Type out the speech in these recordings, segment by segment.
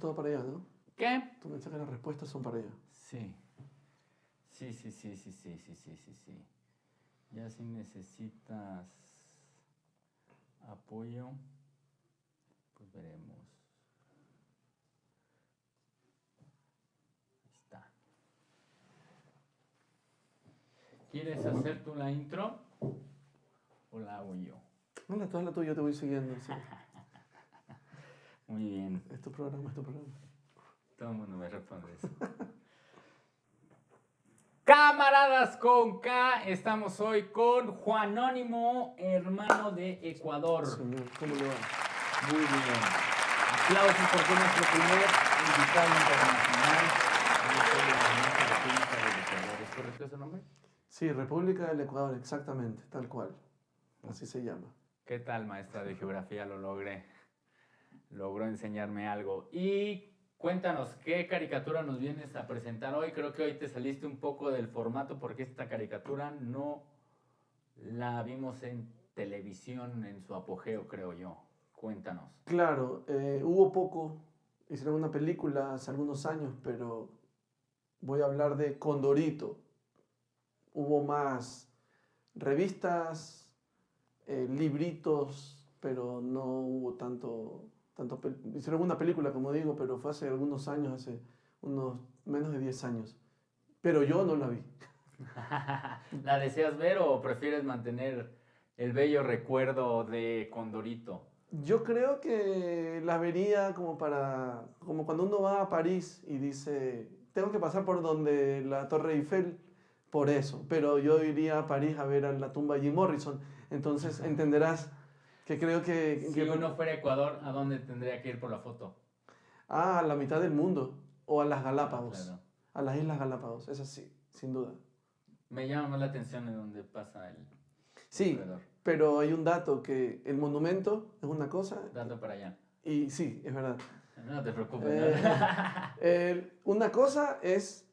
Todo para allá, ¿no? ¿Qué? Tu mensaje y las respuestas son para allá. Sí. Sí. Ya si necesitas apoyo, pues veremos. Ahí está. ¿Quieres hacer tú la intro o la hago yo? Hazla tú, yo te voy siguiendo. Sí. Muy bien. Es tu programa, es tu programa. Todo el mundo me responde eso. Camaradas con K, estamos hoy con Juanónimo, hermano de Ecuador. Señor, ¿cómo le va? Muy bien. Aplausos porque es nuestro primer invitado internacional. Yo soy de la República del Ecuador. ¿Es correcto ese nombre? Sí, República del Ecuador, exactamente, tal cual. Así se llama. ¿Qué tal, maestra de geografía? Lo logré. Logró enseñarme algo. Y cuéntanos, ¿qué caricatura nos vienes a presentar hoy? Creo que hoy te saliste un poco del formato porque esta caricatura no la vimos en televisión en su apogeo, creo yo. Cuéntanos. Claro, hubo poco, hicieron una película hace algunos años, pero voy a hablar de Condorito. Hubo más revistas, libritos, pero no hubo hicieron una película, como digo, pero fue hace algunos años, hace unos menos de 10 años. Pero yo no la vi. ¿La deseas ver o prefieres mantener el bello recuerdo de Condorito? Yo creo que la vería como cuando uno va a París y dice, tengo que pasar por donde la Torre Eiffel, por eso. Pero yo iría a París a ver a la tumba de Jim Morrison. Entonces entenderás que creo que... Si uno fuera a Ecuador, ¿a dónde tendría que ir por la foto? A la mitad del mundo o a las Galápagos. Claro. A las Islas Galápagos, es así, sin duda. Me llama más la atención en dónde pasa el Sí, corredor. pero hay un dato que el monumento es una cosa Dando para allá. y sí, es verdad. No te preocupes. Una cosa es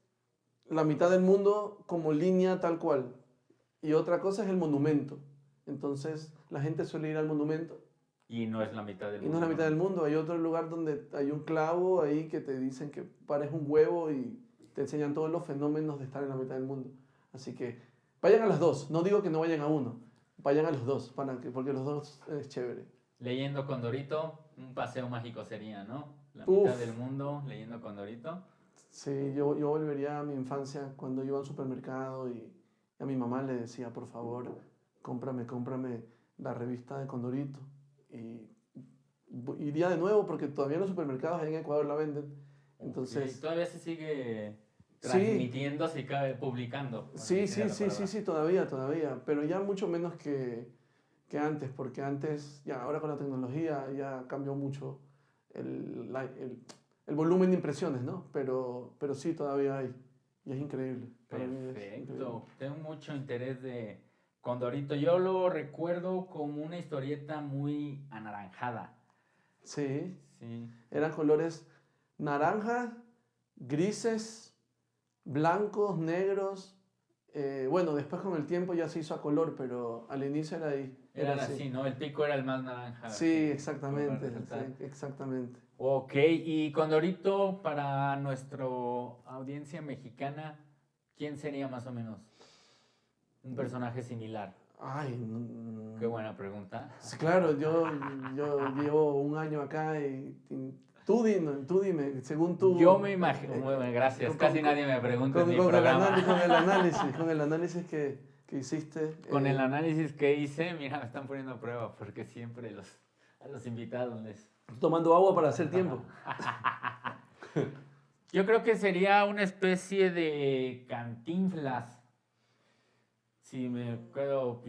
la mitad del mundo como línea tal cual y otra cosa es el monumento. Entonces la gente suele ir al monumento Y no es la mitad del y no mundo. es la mitad del mundo. Hay otro lugar donde hay un clavo ahí que te dicen que pares un huevo y te enseñan todos los fenómenos de estar en la mitad del mundo. Así que vayan a las dos. No digo que no vayan a uno. Vayan a los dos, porque los dos es chévere. Leyendo Condorito, un paseo mágico sería, ¿no? La Uf. mitad del mundo leyendo Condorito. Sí, yo volvería a mi infancia cuando iba al supermercado y a mi mamá le decía, por favor, cómprame la revista de Condorito. Y iría de nuevo porque todavía en los supermercados ahí en Ecuador la venden. Entonces, Y todavía se sigue sí, transmitiendo, se cabe publicando. Bueno, sí, sería la palabra. todavía, pero ya mucho menos que antes, porque antes, ya ahora con la tecnología ya cambió mucho el volumen de impresiones, ¿no? Pero sí, todavía hay. Y es increíble. Para mí es increíble. Perfecto. Tengo mucho interés de Condorito. Yo lo recuerdo como una historieta muy anaranjada. Sí, Sí. eran colores naranjas, grises, blancos, negros. Bueno, después con el tiempo ya se hizo a color, pero al inicio era ahí. Eran así, ¿no? El pico era el más naranja. Sí, exactamente. resaltar. Sí, exactamente. Ok, y Condorito, para nuestra audiencia mexicana, ¿quién sería más o menos un personaje similar? Ay, Qué buena pregunta. Sí, claro, yo llevo un año acá y tú dime, según tú. Yo me imagino, muy bien, gracias, casi nadie me pregunta en mi programa. Con el análisis que hiciste. Con el análisis que hice, mira, me están poniendo a prueba, porque siempre a los invitados les... Tomando agua para hacer tiempo. Yo creo que sería una especie de Cantinflas. Si me acuerdo,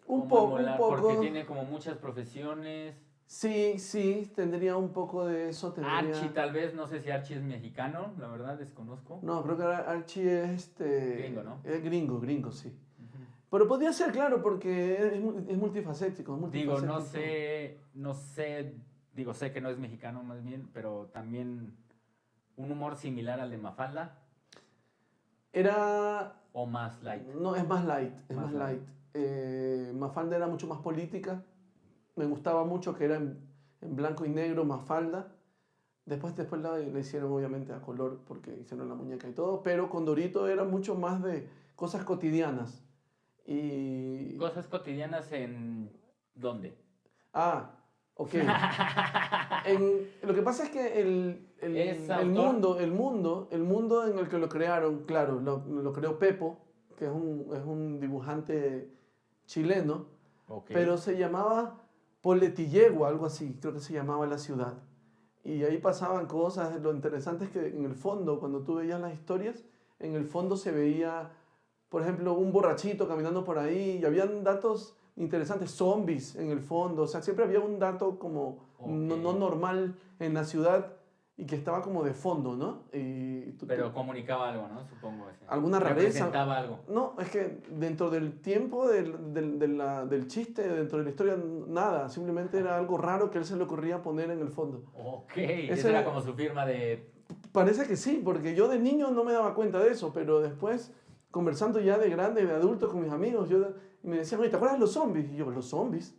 Un poco. porque tiene como muchas profesiones. Sí, tendría un poco de eso. Archie, tal vez, no sé si Archie es mexicano, la verdad desconozco. No, creo que Archie es Gringo, ¿no? Es gringo, sí. Pero podría ser, claro, porque es multifacético. Digo, no sé, digo, sé que no es mexicano más bien, pero también un humor similar al de Mafalda. Era... ¿O más light? No, es más light. Mafalda era mucho más política. Me gustaba mucho que era en blanco y negro Mafalda. Después la hicieron obviamente a color porque hicieron la muñeca y todo, pero Condorito era mucho más de cosas cotidianas. Y... Cosas cotidianas en... ¿Dónde? Ah, ok. Lo que pasa es que ¿Es el autor? mundo en el que lo crearon, claro, lo creó Pepo, que es un dibujante chileno, Ok. pero se llamaba Poletillegua, algo así, creo que se llamaba la ciudad. Y ahí pasaban cosas, lo interesante es que en el fondo, cuando tú veías las historias, en el fondo se veía, por ejemplo, un borrachito caminando por ahí, y habían datos interesantes, zombies en el fondo, o sea, siempre había un dato como Ok. no normal en la ciudad y que estaba como de fondo, ¿no? Y Pero comunicaba algo, ¿no? Supongo ese. alguna rareza. Representaba algo. No, es que dentro del tiempo del chiste, dentro de la historia, nada, simplemente era algo raro que a él se le ocurría poner en el fondo. Ok. Ese- Esa era como su firma de... Parece que sí, porque yo de niño no me daba cuenta de eso, pero después, conversando ya de grande, de adulto con mis amigos, y me decían, oye, ¿te acuerdas de los zombies? Y yo, ¿los zombies?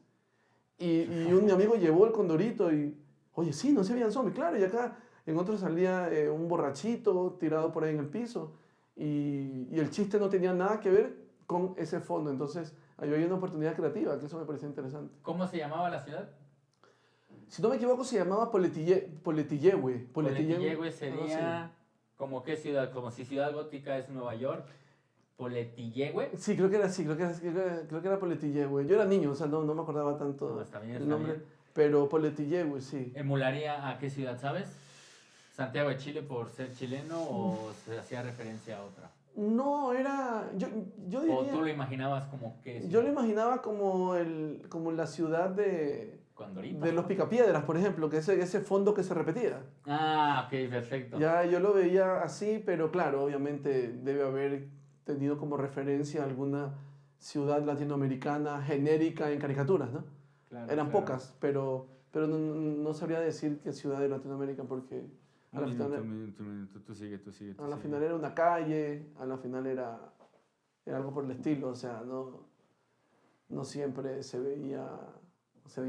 Y un amigo llevó el condorito y, oye, sí, no se veían zombies, claro, y acá en otro salía un borrachito tirado por ahí en el piso, y el chiste no tenía nada que ver con ese fondo, entonces ahí había una oportunidad creativa, que eso me pareció interesante. ¿Cómo se llamaba la ciudad? Si no me equivoco, se llamaba Poletillehue. Poletillegüe algo así. sería... ¿Como qué ciudad? Como si Ciudad Gótica es Nueva York. Poletillegüe. Sí, creo que era así, creo que era Poletillehue. Yo era niño, o sea, no me acordaba tanto No, está bien, el está nombre, bien. pero Poletillehue, sí. ¿Emularía a qué ciudad, sabes? ¿Santiago de Chile por ser chileno o se hacía referencia a otra? No, era, yo ¿O tú lo diría, imaginabas como qué yo lo ciudad? imaginaba como la ciudad Condorito. de los Picapiedras, por ejemplo, que ese fondo que se repetía. Ah, ok, perfecto. Ya yo lo veía así, pero claro, obviamente debe haber tenido como referencia alguna ciudad latinoamericana genérica en caricaturas, ¿no? Claro, Eran claro. pocas, pero no sabría decir qué ciudad de Latinoamérica porque a la final, Minuto, tú sigue, tú sigue, a la final era una calle, a la final era algo por el estilo, o sea, no siempre se veía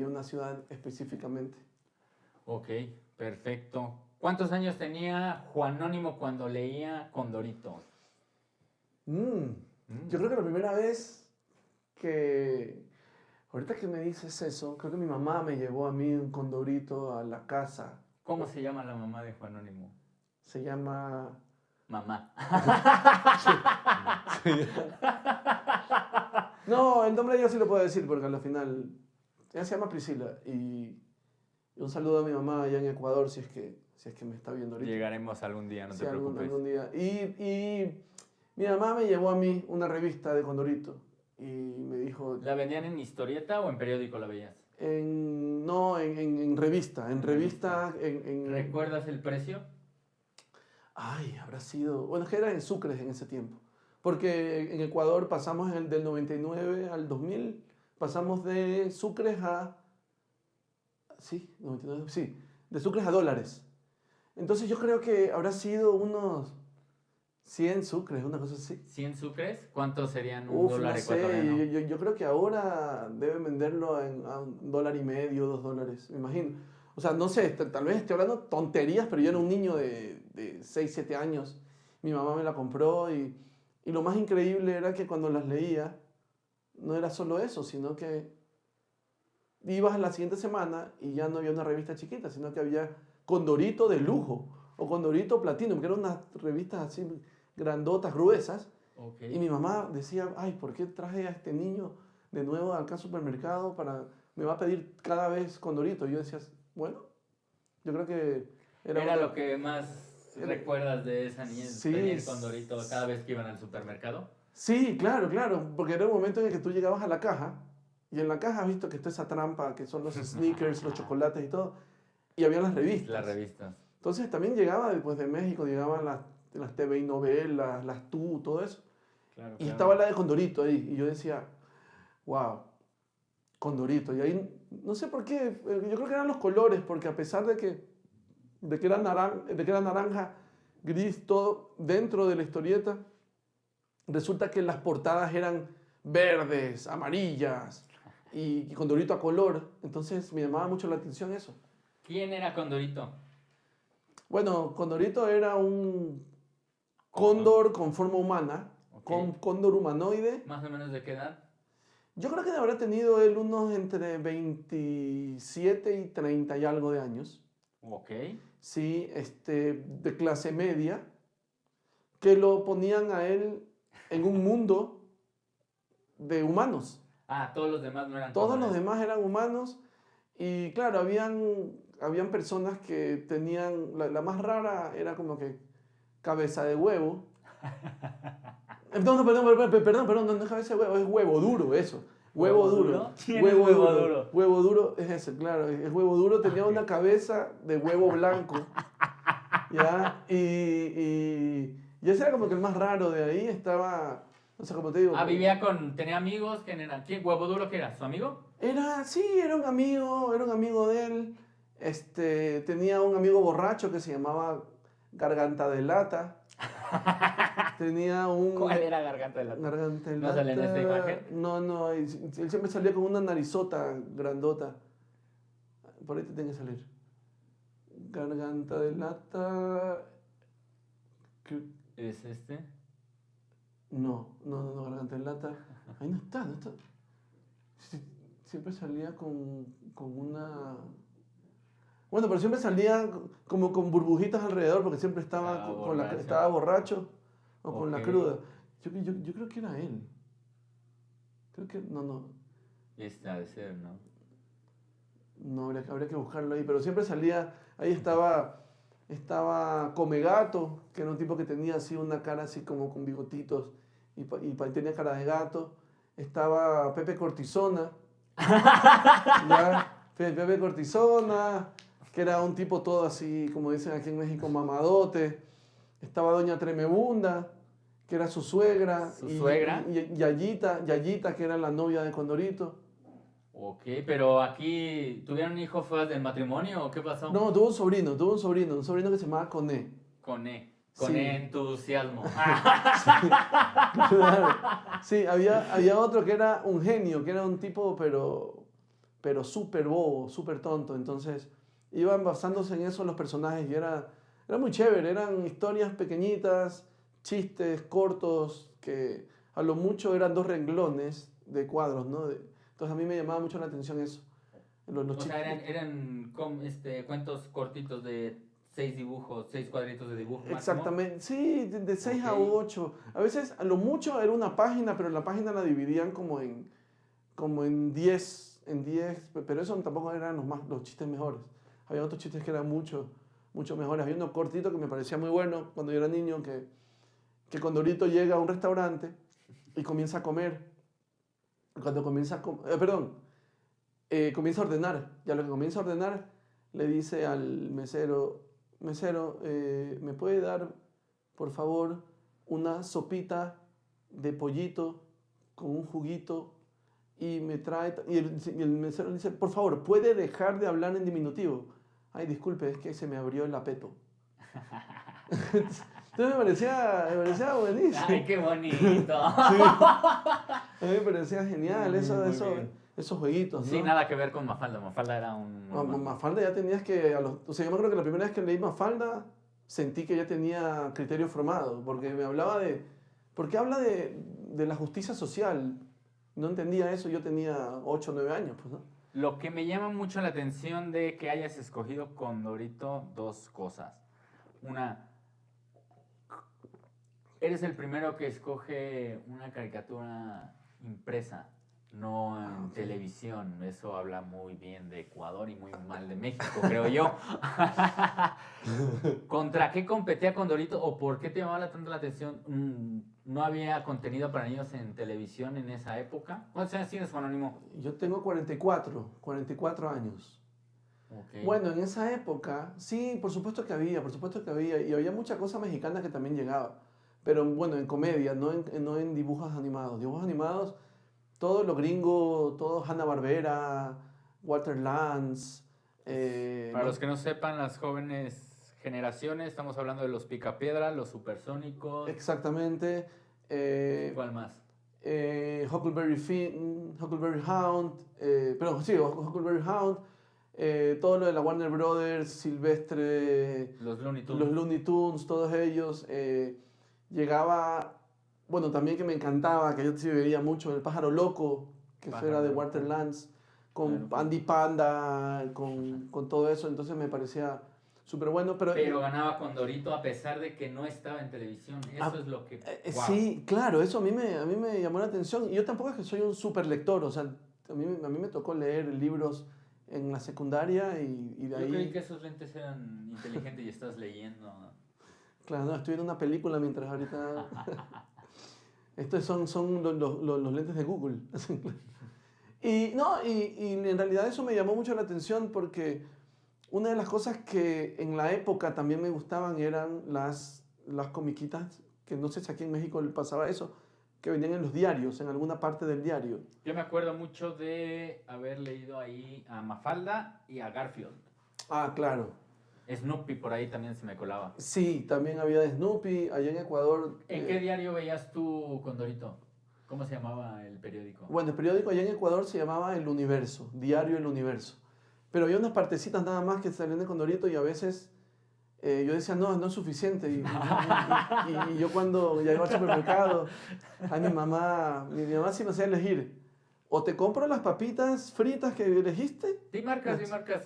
una ciudad específicamente. Ok, perfecto. ¿Cuántos años tenía Juanónimo cuando leía Condorito? Yo creo que la primera vez ahorita que me dices eso, creo que mi mamá me llevó a mí un condorito a la casa. ¿Cómo se llama la mamá de Juanónimo? Se llama... Mamá. No, el nombre yo sí lo puedo decir porque al final ella se llama Priscila y un saludo a mi mamá allá en Ecuador si es que me está viendo ahorita. Llegaremos algún día, no Sí, te preocupes. algún día. Y mi mamá me llevó a mí una revista de Condorito y me dijo, ¿La vendían en historieta o en periódico la veías? no, en revista, ¿Recuerdas el precio? Ay, habrá sido, bueno, es que era en sucres en ese tiempo, porque en Ecuador pasamos del 99 al 2000, pasamos de sucres sí, 99, sí, de sucres a dólares. Entonces yo creo que habrá sido unos 100 sucres, una cosa así. ¿100 sucres? ¿Cuántos serían un Uf, dólar no sé, ecuatoriano? yo creo que ahora deben venderlo a $1.50, $2, me imagino. O sea, no sé, tal vez estoy hablando tonterías, pero yo era un niño de 6 7 años. Mi mamá me la compró y lo más increíble era que cuando las leía, no era solo eso, sino que ibas a la siguiente semana y ya no había una revista chiquita, sino que había Condorito de lujo o Condorito Platinum, que eran unas revistas así grandotas, gruesas. Ok. Y mi mamá decía, ay, ¿por qué traje a este niño de nuevo acá al supermercado me va a pedir cada vez Condorito? Y yo decía, bueno, yo creo que ¿Era lo que más era- recuerdas de esa niñez? Sí, ¿Pedir Condorito cada vez que iban al supermercado? Sí, claro, porque era un momento en el que tú llegabas a la caja y en la caja has visto que está esa trampa, que son los sneakers, los chocolates y todo, y había las revistas. Las revistas. Entonces también llegaba después de México, llegaban las TV y novelas, las Tú, todo eso. Claro, Y claro. estaba la de Condorito ahí. Y yo decía, wow, Condorito. Y ahí, no sé por qué, yo creo que eran los colores, porque a pesar de que era naranja, gris, todo dentro de la historieta, resulta que las portadas eran verdes, amarillas y Condorito a color. Entonces me llamaba mucho la atención eso. ¿Quién era Condorito? Bueno, Condorito era un cóndor con forma humana, con Ok. cóndor humanoide. ¿Más o menos de qué edad? Yo creo que habrá tenido él unos entre 27 y 30 y algo de años. Ok. Sí, de clase media, que lo ponían a él en un mundo de humanos. Ah, todos los demás no eran Todos los cóndores. demás eran humanos y claro, habían personas que tenían, la más rara era como que cabeza de huevo. No, no, perdón, no es cabeza de huevo, es huevo duro, eso. ¿Huevo duro? ¿Quién es huevo duro? Huevo duro es ese, claro, es huevo duro, tenía Ok. una cabeza de huevo blanco, ¿ya? Y ese era como que el más raro, de ahí estaba, no sé cómo te digo. Ah, tenía amigos, ¿quién era? ¿Quién? ¿Huevo duro qué era? ¿Su amigo? Sí, era un amigo de él. Tenía un amigo borracho que se llamaba Garganta de Lata. Tenía un... ¿Cuál era Garganta de Lata? Garganta de ¿No sale en esta Lata. imagen? No, él siempre salía con una narizota grandota. Por ahí te tiene que salir. Garganta de Lata. que- ¿Es este? No, Garganta de Lata. Ahí no está, no está. Sí, siempre salía con una... Bueno, pero siempre salía como con burbujitas alrededor porque siempre estaba, Estaba borracho. estaba borracho o con la Ok. cruda. Yo creo que era él. Creo que... No. Este ha de ser, ¿no? No, habría que buscarlo ahí. Pero siempre salía... Ahí estaba Come Gato, que era un tipo que tenía así una cara así como con bigotitos y tenía cara de gato. Estaba Pepe Cortisona. Ya, Pepe Cortisona, que era un tipo todo así, como dicen aquí en México, mamadote. Estaba Doña Tremebunda, que era su suegra. ¿Su suegra? Y Yayita, que era la novia de Condorito. Ok, pero aquí, ¿tuvieron hijos fuera del matrimonio o qué pasó? No, tuvo un sobrino que se llamaba Coné. Con Sí. entusiasmo. Claro. Sí, había otro que era un genio, que era un tipo, pero súper bobo, súper tonto. Entonces, iban basándose en eso los personajes y era muy chévere. Eran historias pequeñitas, chistes cortos, que a lo mucho eran 2 renglones de cuadros, ¿no? Entonces, a mí me llamaba mucho la atención eso. Los O sea, chistes. eran cuentos cortitos de 6 dibujos, 6 cuadritos de dibujo máximo. Exactamente, sí, de 6 a Ok. 8. A veces, a lo mucho era una página, pero la página la dividían como en 10, pero eso tampoco eran los chistes mejores. Había otros chistes que eran mucho mejores. Había uno cortito que me parecía muy bueno cuando yo era niño, que Condorito llega a un restaurante y comienza a comer. Cuando comienza a comienza a ordenar. Y a lo que comienza a ordenar, le dice al mesero, ¿me puede dar, por favor, una sopita de pollito con un juguito? Y me trae, y el mesero dice, por favor, ¿puede dejar de hablar en diminutivo? Ay, disculpe, es que se me abrió el apeto. Entonces me parecía buenísimo. Ay, qué bonito. Sí, a mí me parecía genial Muy bien. esos jueguitos, ¿no? Sí, nada que ver con Mafalda. Mafalda era un... Mafalda ya tenías que, o sea, yo me acuerdo que la primera vez que leí Mafalda sentí que ya tenía criterio formado, porque me hablaba porque habla de la justicia social. No entendía eso, yo tenía 8 o 9 años, pues, ¿no? Lo que me llama mucho la atención de que hayas escogido Condorito, 2 cosas. Una, eres el primero que escoge una caricatura impresa, no en Ok. televisión. Eso habla muy bien de Ecuador y muy mal de México, creo yo. ¿Contra qué competía Condorito o por qué te llamaba tanto la atención? ¿No había contenido para niños en televisión en esa época? ¿Cuántos años tienes, Juan Anónimo? Yo tengo 44 años. Ok. Bueno, en esa época, sí, por supuesto que había, y había mucha cosa mexicana que también llegaba, pero bueno, en comedia, no en dibujos animados. Dibujos animados, todo lo gringo, todo Hanna-Barbera, Walter Lantz. Para los que no sepan, las jóvenes generaciones, estamos hablando de los Picapiedra, los Supersónicos. Exactamente. ¿Cuál más? Huckleberry Finn, Huckleberry Hound, perdón, sí, Huckleberry Hound. todo lo de la Warner Brothers, Silvestre, Los Looney Tunes. los Looney Tunes, todos ellos. Llegaba, bueno, también que me encantaba, que yo sí veía mucho, El Pájaro Loco, que eso Pájaro era de Loco. Walter Lantz, con Claro. Andy Panda, con todo eso, entonces me parecía súper bueno. Pero ganaba Condorito a pesar de que no estaba en televisión. Eso Ah, es lo que... wow. Sí, claro, eso a mí me llamó la atención. Y yo tampoco es que soy un súper lector, o sea, a mí me tocó leer libros en la secundaria y de Yo ahí... creí que esos lentes eran inteligentes y estás leyendo. Claro, no, estoy viendo una película mientras ahorita... Estos son los lentes de Google. Y en realidad eso me llamó mucho la atención porque una de las cosas que en la época también me gustaban eran las comiquitas, que no sé si aquí en México le pasaba eso, que venían en los diarios, en alguna parte del diario. Yo me acuerdo mucho de haber leído ahí a Mafalda y a Garfield. Ah, claro. Snoopy por ahí también se me colaba. Sí, también había de Snoopy, allá en Ecuador. ¿En qué diario veías tú Condorito? ¿Cómo se llamaba el periódico? Bueno, el periódico allá en Ecuador se llamaba El Universo, Diario El Universo. Pero había unas partecitas nada más que salían de Condorito y a veces yo decía, no es suficiente. Y yo cuando llegaba al supermercado, a mi mamá sí me hacía elegir. O te compro las papitas fritas que elegiste. Di marcas,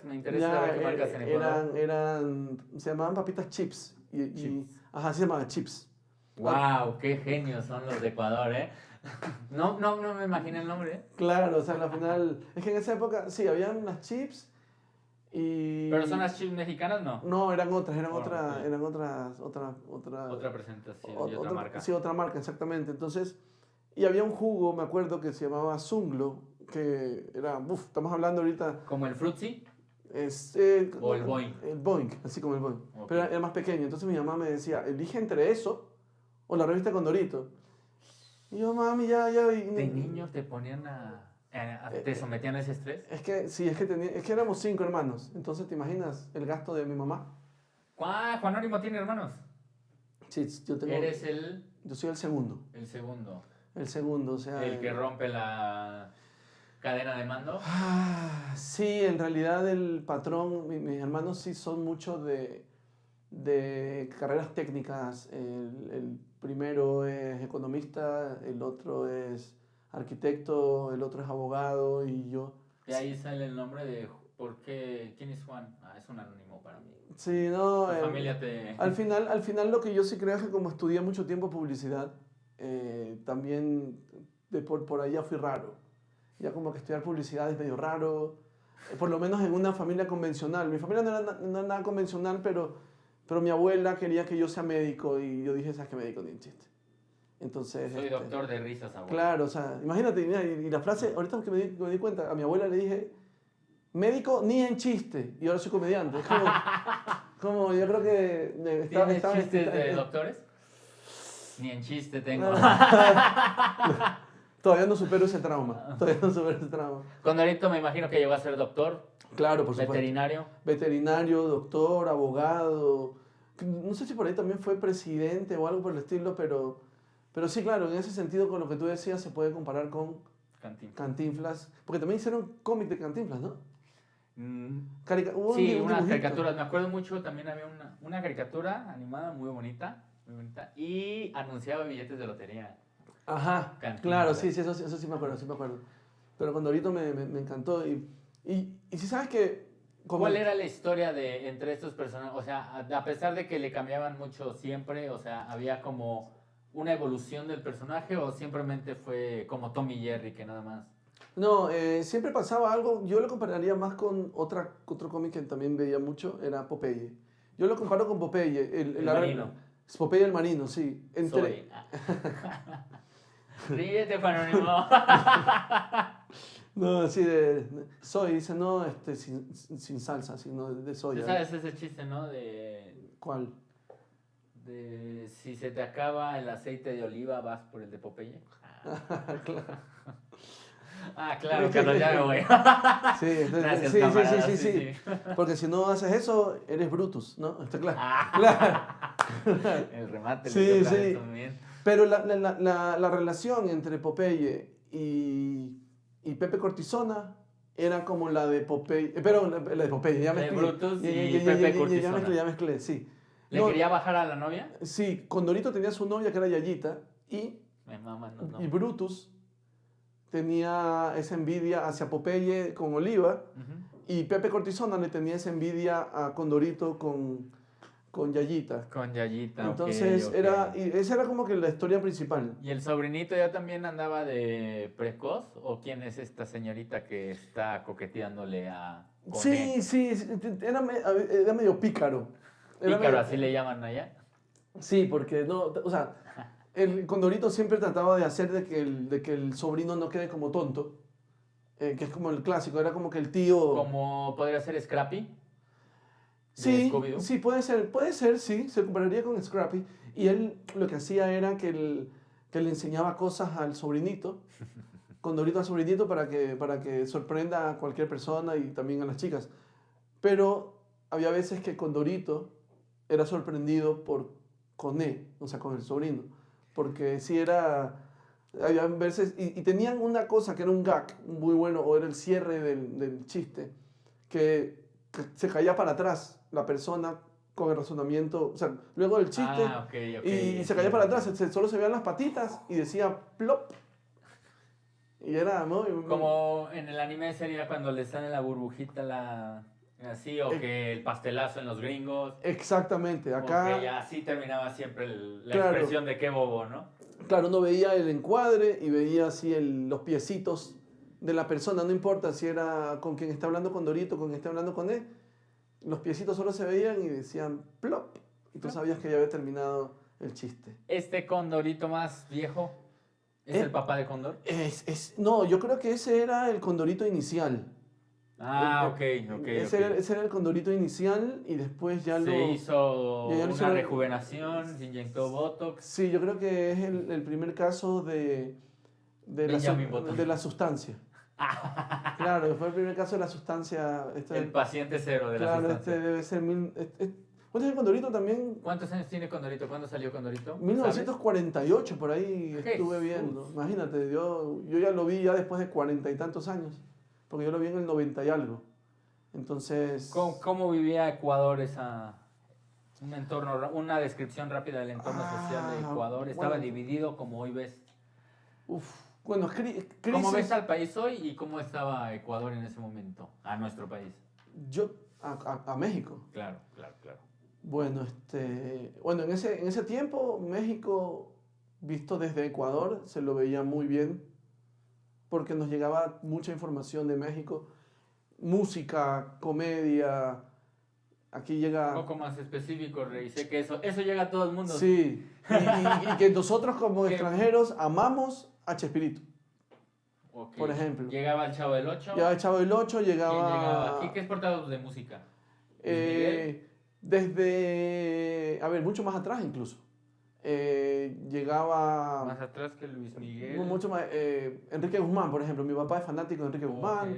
me interesa Ya, saber qué marcas en Ecuador. se llamaban papitas chips. Chips. Ajá, se llamaban chips. ¡Wow! ¡Qué genios son los de Ecuador, eh! No me imaginé el nombre, ¿eh? Claro, o sea, al final, es que en esa época, sí, habían unas chips y... ¿Pero son las chips mexicanas? No. No, eran otras, Otra presentación y otra otra- marca. Sí, otra marca, exactamente. Entonces, y había un jugo, me acuerdo, que se llamaba Zunglo, que era, estamos hablando ahorita, ¿Como el Fruitsy? ¿O el Boing? El Boing, así como el Boing. Ok. Pero era más pequeño. Entonces mi mamá me decía, elige entre eso o la revista Condorito. Y yo, mami, ya. ¿De niños te ponían te sometían a ese estrés? Es que, sí, es que éramos 5 hermanos. Entonces, ¿te imaginas el gasto de mi mamá? Juan Anónimo tiene hermanos. Sí, Eres el yo soy el segundo. segundo. El segundo, o sea... El que rompe la cadena de mando. Sí, en realidad el patrón, mis hermanos sí son mucho de carreras técnicas. El primero es economista, el otro es arquitecto, el otro es abogado y yo... De ahí sale el nombre de ¿quién es Juan? Es un anónimo para mí. Sí, no... Tu familia te... Al final lo que yo sí creo es que como estudié mucho tiempo publicidad, también por ahí ya fui raro. Ya como que estudiar publicidad es medio raro, por lo menos en una familia convencional. Mi familia no era nada convencional, pero mi abuela quería que yo sea médico y yo dije, ¿sabes qué médico? Ni un chiste. Entonces... Soy doctor de risas, abuelo. Claro, o sea, imagínate, mira, y la frase, ahorita que me di cuenta, a mi abuela le dije, médico ni en chiste, y ahora soy comediante. Es como yo creo que... ¿Tienes chistes de doctores? Ni en chiste tengo. Todavía no supero ese trauma. Condorito me imagino que llegó a ser doctor, Claro, por supuesto. veterinario. Veterinario, doctor, abogado. No sé si por ahí también fue presidente o algo por el estilo, pero sí, claro, en ese sentido con lo que tú decías se puede comparar con Cantinflas. Porque también hicieron cómic de Cantinflas, ¿no? Hubo Sí, un unas dibujito. caricaturas. Me acuerdo mucho, también había una caricatura animada muy bonita, y anunciaba billetes de lotería. Ajá, Cantinflas. claro, sí, eso sí me acuerdo. Pero cuando ahorita me encantó. Y si sabes que... ¿Cuál era la historia entre estos personajes? O sea, a pesar de que le cambiaban mucho siempre, o sea, ¿había como una evolución del personaje o simplemente fue como Tom y Jerry que nada más? No, siempre pasaba algo. Yo lo compararía más con otro cómic que también veía mucho, era Popeye. Yo lo comparo con Popeye. El marino. Popeye el marino, sí. Soy. Ríete, Juan Anónimo. No, así soy, dice, no, sin salsa, sino de soya. ¿Tú sabes ese chiste, no? ¿Cuál? De si se te acaba el aceite de oliva, vas por el de Popeye. Claro, Carlos, ya me voy. Sí, Gracias, sí, camarada, sí. Porque si no haces eso, eres Brutus, ¿no? Está claro. Claro. El remate. Sí, sí. También. Pero la relación entre Popeye y Pepe Cortisona era como la de Popeye, pero la de Popeye, ya La de mezclé. Brutus y Pepe Cortisona. Ya mezclé, sí. ¿Le No, quería bajar a la novia? sí, Condorito tenía su novia que era Yayita y, Me maman los y nombres. Brutus tenía esa envidia hacia Popeye con Oliva Ujú. y Pepe Cortisona le tenía esa envidia a Condorito con Yayita. Con Yayita, Entonces, ok. esa era como que la historia principal. ¿Y el sobrinito ya también andaba de precoz? ¿O quién es esta señorita que está coqueteándole a Coné? Sí, era medio pícaro. Era Pícaro, medio- así le llaman allá. Sí, porque no, o sea, el Condorito siempre trataba de hacer de que el sobrino no quede como tonto, que es como el clásico, era como que el tío... Como podría ser Scrappy de Sí, Scooby-Doo. sí, puede ser, sí, se compararía con Scrappy. Y él lo que hacía era que le enseñaba cosas al sobrinito, Condorito al sobrinito, para que sorprenda a cualquier persona y también a las chicas. Pero había veces que Condorito era sorprendido por Coné, o sea, con el sobrino. Porque sí era... Había veces... Y tenían una cosa que era un gag muy bueno, o era el cierre del chiste, que se caía para atrás la persona con el razonamiento, o sea, luego del chiste, Ah, ok. y se caía para atrás, solo se veían las patitas y decía plop. Y era, ¿no? Como en el anime sería cuando le sale la burbujita, así, o Eh, que el pastelazo en los gringos. Exactamente, acá, Ok, así terminaba siempre la claro, expresión de qué bobo, ¿no? claro, uno veía el encuadre y veía así los piecitos de la persona, no importa si era con quien está hablando con Dorito, con quien está hablando con él, los piecitos solo se veían y decían plop, y tú sabías que ya había terminado el chiste. Este Condorito más viejo es Eh, el papá de Condor. No, yo creo que ese era el Condorito inicial. Ah, ok. Ese era el Condorito inicial y después ya Se hizo ya lo una hicieron- rejuvenación, se inyectó Botox. Sí, yo creo que es el primer caso Benjamin Button. de la sustancia. Claro, fue el primer caso de la sustancia. El paciente cero de la Claro, sustancia. debe ser... ¿Cuánto es el Condorito también? ¿Cuántos años tiene Condorito? ¿Cuándo salió Condorito? 1948, por ahí estuve Jesús. viendo. Imagínate, yo ya lo vi ya después de 40 y tantos años, porque yo lo vi en el 90 y algo. Entonces... ¿Cómo vivía Ecuador un entorno, una descripción rápida del entorno social de Ecuador? Estaba bueno. dividido como hoy ves. Bueno, ¿Cómo crisis... ves al país hoy y cómo estaba Ecuador en ese momento? A nuestro país. A México. Claro. Bueno, bueno, en ese tiempo México, visto desde Ecuador, se lo veía muy bien porque nos llegaba mucha información de México, música, comedia, aquí Un llega... poco más específico, Rey. Sé que eso llega a todo el mundo. Sí, y que nosotros como ¿Qué? extranjeros amamos a Chespirito, Ok. por ejemplo. Llegaba el Chavo del Ocho. Llegaba el Chavo del Ocho, ¿Quién llegaba... llegaba aquí? ¿Qué es portavoz de música? ¿Luis Miguel? Desde, a ver, mucho más atrás incluso. Llegaba Más atrás que Luis Miguel. mucho más. Enrique Guzmán, por ejemplo. Mi papá es fanático de Enrique Guzmán. Ok.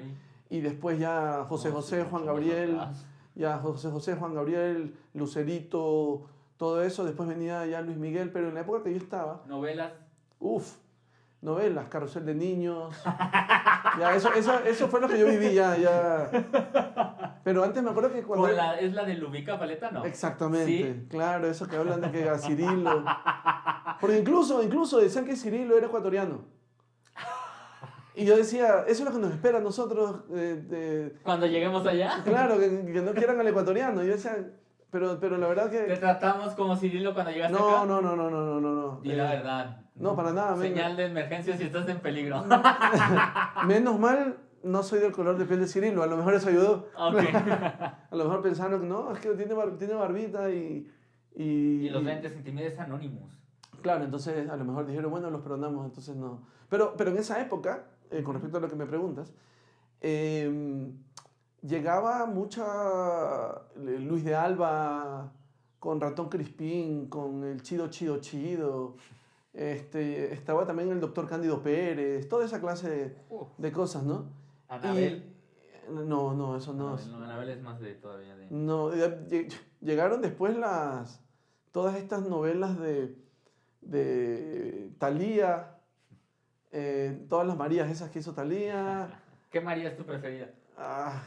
Y después ya José No, José, sí, Juan mucho más Gabriel. atrás. Ya José José, Juan Gabriel, Lucerito, todo eso. Después venía ya Luis Miguel. Pero en la época que yo estaba, Novelas. novelas, Carrusel de Niños. Ya, eso fue lo que yo viví ya. Pero antes me acuerdo que cuando... ¿Es la de Lubica Paleta? No. Exactamente, ¿Sí? claro, eso que hablan de que a Cirilo. Porque incluso decían que Cirilo era ecuatoriano. Y yo decía, eso es lo que nos espera a nosotros. Cuando lleguemos allá, Claro, que no quieran al ecuatoriano. Y yo decía, pero la verdad te que. tratamos como Cirilo cuando llegaste No, acá. no. Di la verdad. No, para nada. Señal de emergencia si estás en peligro. Menos mal, no soy del color de piel de Cirilo. A lo mejor eso ayudó. Ok. A lo mejor pensaron que no, es que tiene barbita y. Y los lentes intimides anónimos. Claro, entonces a lo mejor dijeron, bueno, los perdonamos, entonces no. Pero en esa época, con respecto a lo que me preguntas, llegaba mucha Luis de Alba con Ratón Crispín, con el Chido Chido Chido. Estaba también el doctor Cándido Pérez, toda esa clase de cosas, ¿no? Anabel. No, eso no. Anabel es más de todavía de... No, llegaron después todas estas novelas de Thalía, todas las Marías esas que hizo Thalía, ¿Qué María es tu preferida? Ay,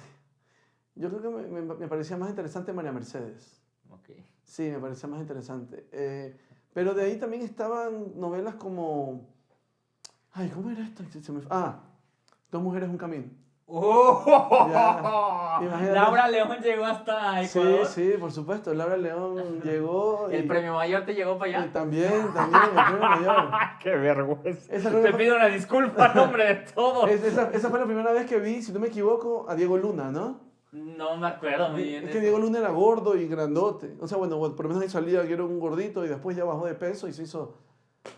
yo creo que me parecía más interesante María Mercedes. Ok. Sí, me parecía más interesante. Pero de ahí también estaban novelas como... Ay, ¿cómo era esto? Dos mujeres, un camino. Ya, imagínate. Laura León llegó hasta Ecuador. Sí, sí, por supuesto. Laura León llegó ¿El premio mayor te llegó para y allá? también, el premio mayor. ¡Qué vergüenza! Esa creo que Te fue- pido una disculpa en nombre de todos. esa fue la primera vez que vi, si no me equivoco, a Diego Luna, ¿no? No me acuerdo muy bien Es de que eso. Diego Luna era gordo y grandote. O sea, bueno, por lo menos ahí salía que era un gordito y después ya bajó de peso y se hizo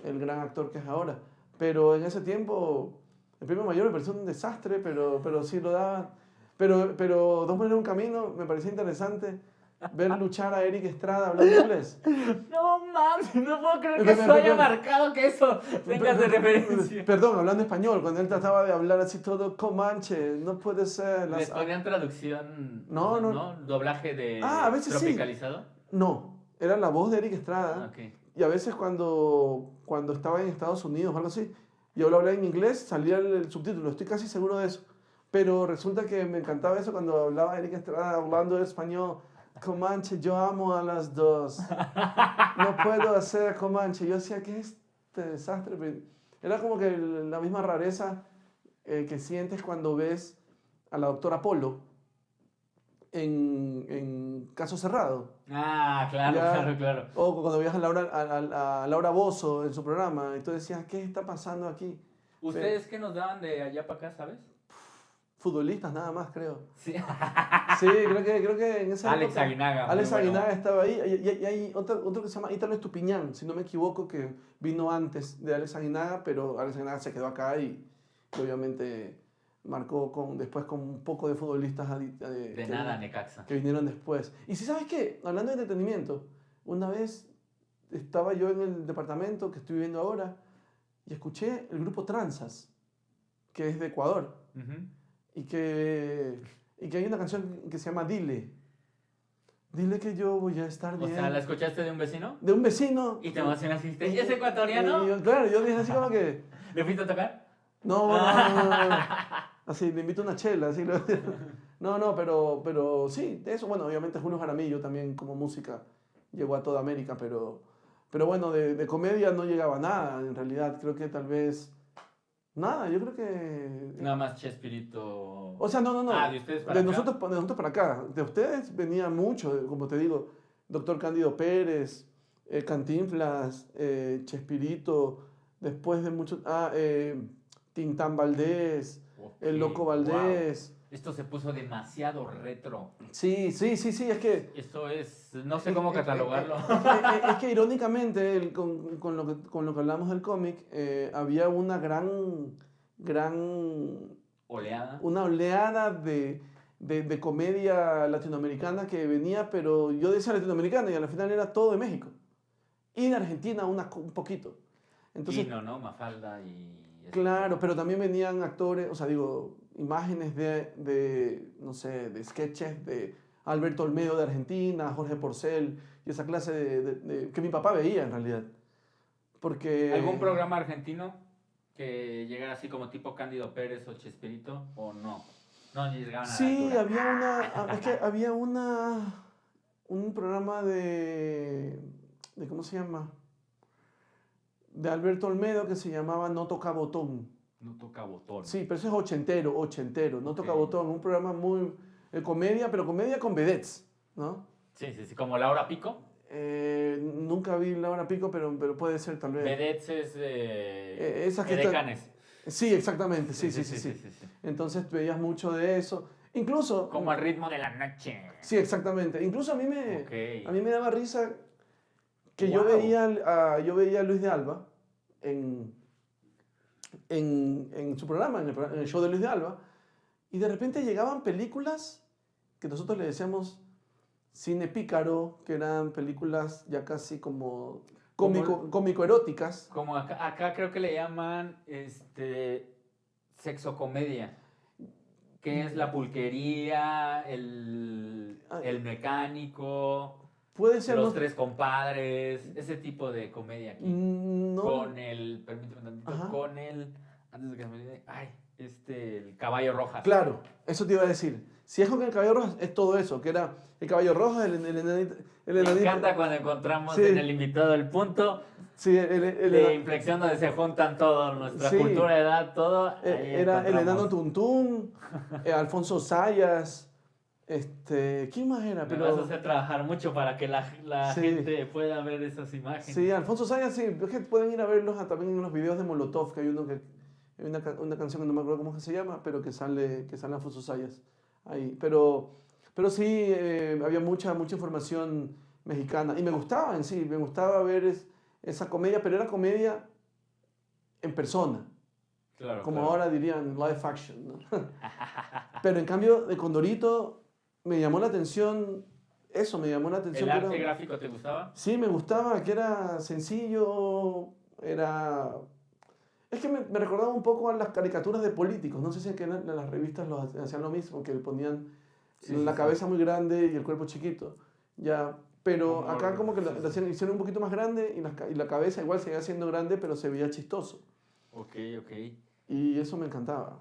el gran actor que es ahora. Pero en ese tiempo, el premio mayor me pareció un desastre, pero sí lo daban. Pero Dos mujeres un camino me parecía interesante ver luchar a Eric Estrada hablando inglés. No mames, no puedo creer que eso haya marcado que eso tengas de referencia. Perdón, hablando español, cuando él trataba de hablar así todo comanche, no puede ser. ¿Les ponían traducción? No, no. ¿Doblaje de A veces sí. tropicalizado? No, era la voz de Eric Estrada. Ok. Y a veces cuando estaba en Estados Unidos o algo así, y yo lo hablaba en inglés, salía el subtítulo, estoy casi seguro de eso. Pero resulta que me encantaba eso cuando hablaba Eric Estrada hablando español. Comanche, yo amo a las dos. No puedo hacer Comanche. Yo decía, ¿qué es este desastre? Pero era como que la misma rareza que sientes cuando ves a la doctora Polo en Caso Cerrado. Ah, claro, Ya, claro. O cuando veías a Laura Bozzo en su programa, y tú decías, ¿qué está pasando aquí? ¿Ustedes qué nos daban de allá para acá, sabes? Futbolistas nada más, creo. Sí. Sí, creo que en esa Alex época Aguinaga. Alex muy bueno. Aguinaga estaba ahí. Y hay otro que se llama Ítalo Estupiñán, si no me equivoco, que vino antes de Alex Aguinaga, pero Alex Aguinaga se quedó acá y obviamente marcó después con un poco de futbolistas De nada, Necaxa. que vinieron después. Y si sabes qué, hablando de entretenimiento, una vez estaba yo en el departamento que estoy viviendo ahora y escuché el grupo Tranzas, que es de Ecuador, Ujú. y que hay una canción que se llama Dile. Dile que yo voy a estar O bien. sea, ¿la escuchaste de un vecino? De un vecino. Y te emocionaste. ¿Y es ecuatoriano? Claro, yo dije así como que... ¿Le fuiste a tocar? No. Así, le invito una chela. Así, no, pero sí, de eso, bueno, obviamente Julio Jaramillo también como música llegó a toda América, pero bueno, de comedia no llegaba nada, en realidad, creo que tal vez, nada, yo creo que... Nada más Chespirito. O sea, no. Ah, ¿de ustedes para acá? De nosotros para acá. De ustedes venía mucho, como te digo, Doctor Cándido Pérez, Cantinflas, Chespirito, después de mucho... Tintán Valdés, Ok, El Loco Valdés. wow. Esto se puso demasiado retro. Sí, es que... Esto es, no sé cómo catalogarlo. Es que irónicamente, con lo que hablamos del cómic, había una gran Oleada. una oleada de comedia latinoamericana que venía, pero yo decía latinoamericana y al final era todo de México. Y de Argentina un poquito. Entonces, Tino, ¿no? Mafalda y... claro, pero también venían actores, o sea, digo, imágenes no sé, de sketches de Alberto Olmedo de Argentina, Jorge Porcel, y esa clase que mi papá veía en realidad. Porque... ¿Algún programa argentino que llegara así como tipo Cándido Pérez o Chespirito o no? No llegaban a la Sí, altura. había un programa de ¿cómo se llama? De Alberto Olmedo que se llamaba No Toca Botón. No toca botón. Sí, pero eso es ochentero, No Toca Ok. Botón, un programa muy comedia, pero comedia con vedettes, ¿no? Sí, como Laura Pico. Nunca vi Laura Pico, pero puede ser tal vez. Vedettes es esas que están- Edecanes. Sí, exactamente, sí. Entonces veías mucho de eso. Incluso... Como al ritmo de la noche. Sí, exactamente. Incluso a mí Ok. me daba risa que Wow. yo veía a Luis de Alba en su programa, en el show de Luis de Alba, y de repente llegaban películas que nosotros le decíamos cine pícaro, que eran películas ya casi como cómico-eróticas. Como acá creo que le llaman sexocomedia. Que es la pulquería, el mecánico, Puede ser... los tres compadres, ese tipo de comedia aquí. No, Con el, permíteme tantito, Ajá. con el, antes de que me olvide, ay, el Caballo Rojas. Claro, eso te iba a decir. Si es con el Caballo Rojas, es todo eso, que era el Caballo Rojas, el enanito. Me encanta cuando encontramos Sí. en el invitado el punto Sí, de inflexión donde se juntan todo, nuestra Sí. cultura, edad, todo. Ahí Era el encontramos. enano Tuntún, Alfonso Sayas, ¿quién más era? Me vas a hacer trabajar mucho para que la Sí. gente pueda ver esas imágenes. Sí, Alfonso Sayas, sí, es que pueden ir a verlos también en los videos de Molotov, que hay una canción que no me acuerdo cómo es que se llama, pero que sale Alfonso Sayas ahí. Pero sí, había mucha información mexicana y me gustaba en sí, me gustaba ver esa comedia, pero era comedia en persona, Claro, como claro. ahora dirían live action, ¿no? Pero en cambio de Condorito me llamó la atención, eso me llamó la atención. ¿El que arte era- gráfico te gustaba? Sí, me gustaba, que era sencillo, era... Es que me recordaba un poco a las caricaturas de políticos, no sé si es que en las revistas hacían lo mismo, que le ponían Sí, la sí, cabeza muy grande y el cuerpo chiquito, ya, pero Humor, acá como que sí, la sí. hicieron un poquito más grande y la cabeza igual seguía siendo grande, pero se veía chistoso, Ok, ok. y eso me encantaba.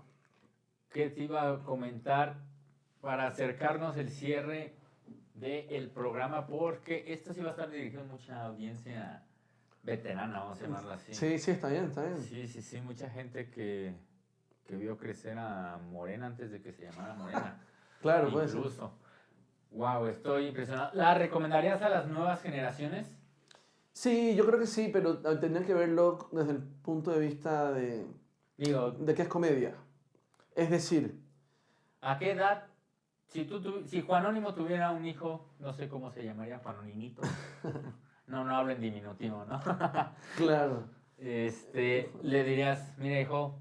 ¿Qué te iba a comentar para acercarnos el cierre del programa? Porque esto sí va a estar dirigido a mucha audiencia veterana, vamos a llamarla así. Sí, sí, está bien, está bien. Sí, sí, sí, mucha gente que vio crecer a Morena antes de que se llamara Morena. Claro, puede ser. Incluso. Wow, estoy impresionado. ¿La recomendarías a las nuevas generaciones? Sí, yo creo que sí, pero tendría que verlo desde el punto de vista Digo, de que es comedia. Es decir, ¿a qué edad? Si Juanónimo tuviera un hijo, no sé cómo se llamaría, Juanónimito. No, no hablo en diminutivo, ¿no? claro. Le dirías, mira hijo,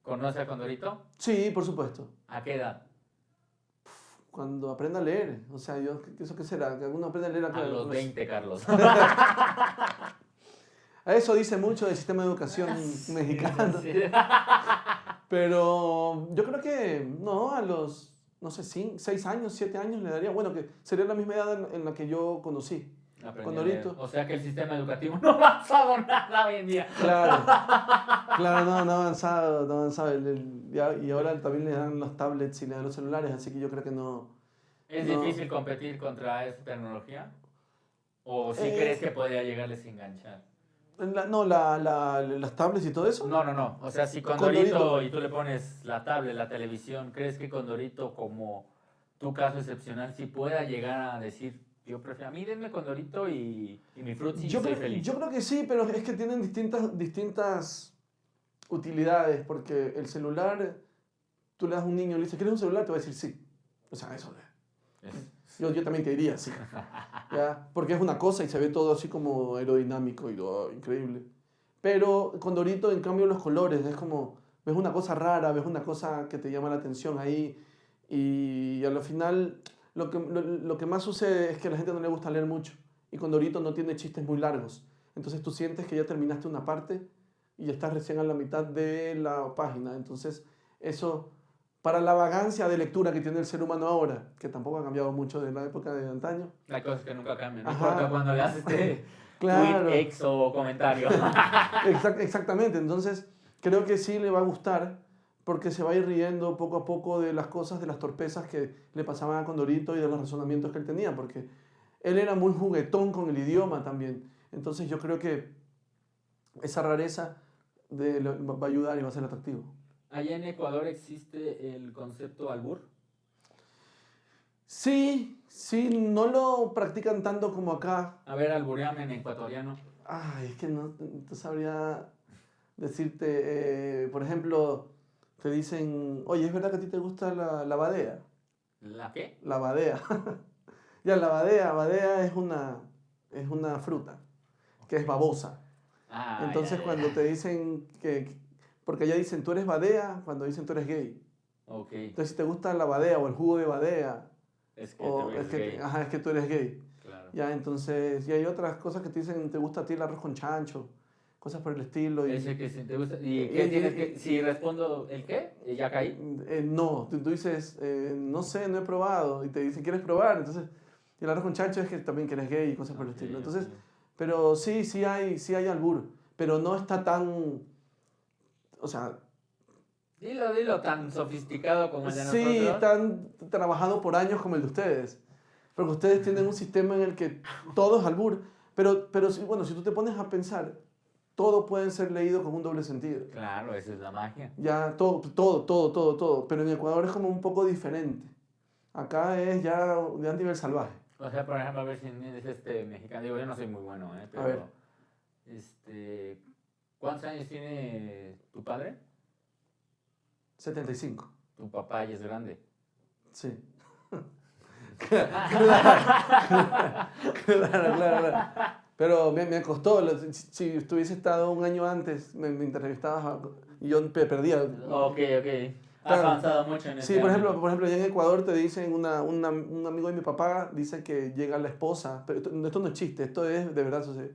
¿conoce a Condorito? Sí, por supuesto. ¿A qué edad? Cuando aprenda a leer, o sea, ¿eso qué será? Que uno aprenda a leer A los 20, Carlos. A eso dice mucho del sistema de educación mexicano. Sí. Pero yo creo que, no, a los, no sé, 6 años, 7 años le daría, bueno, que sería la misma edad en la que yo conocí. Aprendí a Condorito. leer. O sea que el sistema educativo no ha avanzado nada hoy en día. Claro, claro, no ha avanzado, no ha avanzado. Y ahora también le dan los tablets y le dan los celulares, así que yo creo que no. ¿Es No. difícil competir contra esta tecnología? ¿O si Eh, crees que podría llegarles a enganchar? Las tablets y todo eso. No, no, no. O sea, si Condorito y tú le pones la tablet, la televisión, ¿crees que Condorito, como tu caso excepcional, sí pueda llegar a decir, yo prefiero, a mí denme Condorito y mi Fruitsy y soy feliz? Yo creo que sí, pero es que tienen distintas utilidades, porque el celular, tú le das a un niño y le dices, ¿quieres un celular? Te va a decir sí. O sea, eso. Yo también te diría sí. ¿Ya? Porque es una cosa y se ve todo así como aerodinámico y increíble. Pero Condorito, en cambio, los colores, es como, ves una cosa rara, ves una cosa que te llama la atención ahí y a lo final lo que más sucede es que a la gente no le gusta leer mucho y Condorito no tiene chistes muy largos. Entonces tú sientes que ya terminaste una parte y ya estás recién a la mitad de la página. Entonces eso, para la vagancia de lectura que tiene el ser humano ahora, que tampoco ha cambiado mucho de la época de antaño. La cosa es que nunca cambia, no Ajá. importa cuando le haces Claro. tweet, ex o comentario. Exactamente, entonces creo que sí le va a gustar porque se va a ir riendo poco a poco de las cosas, de las torpezas que le pasaban a Condorito y de los razonamientos que él tenía, porque él era muy juguetón con el idioma también. Entonces yo creo que esa rareza va a ayudar y va a ser atractivo. ¿Allá en Ecuador existe el concepto albur? Sí, no lo practican tanto como acá. A ver, albureame en ecuatoriano. Ay, es que no sabría decirte, por ejemplo, te dicen, oye, ¿es verdad que a ti te gusta la badea? ¿La qué? La badea. Ya, badea es una fruta, que es babosa. Ah, Entonces ya. cuando te dicen porque ya dicen, tú eres badea, cuando dicen tú eres gay. Ok, Entonces si te gusta la badea o el jugo de badea, es que o te ves gay. es que tú eres gay. Claro. Ya, entonces, y hay otras cosas que te dicen, te gusta a ti el arroz con chancho, cosas por el estilo. Ese que si te gusta. ¿Y qué tienes que.? Si respondo el qué, ya caí. No, tú dices, no sé, no he probado, y te dicen, ¿quieres probar? Entonces, y el arroz con chancho es que también que eres gay y cosas por el Ok, estilo. ok. Entonces, pero sí hay albur, pero no está tan, o sea, Dilo tan sofisticado como el de Sí, nosotros. tan trabajado por años como el de ustedes. Porque ustedes tienen un sistema en el que todo es albur. Pero bueno, si tú te pones a pensar, todo puede ser leído con un doble sentido. Claro, esa es la magia. Ya todo. Pero en Ecuador es como un poco diferente. Acá es ya de nivel salvaje. O sea, por ejemplo, a ver si es mexicano. Digo, yo no soy muy bueno, A ver. Pero, ¿cuántos años tiene tu padre? 75. Tu papá ya es grande. Sí. Claro. Pero me costó. Si estuviese estado un año antes, me entrevistabas y yo perdía. Ok. Has Claro. avanzado mucho en Sí, ese por ámbito. ejemplo, allá en Ecuador te dicen, un amigo de mi papá dice que llega la esposa, pero esto no es chiste, esto es de verdad sucede.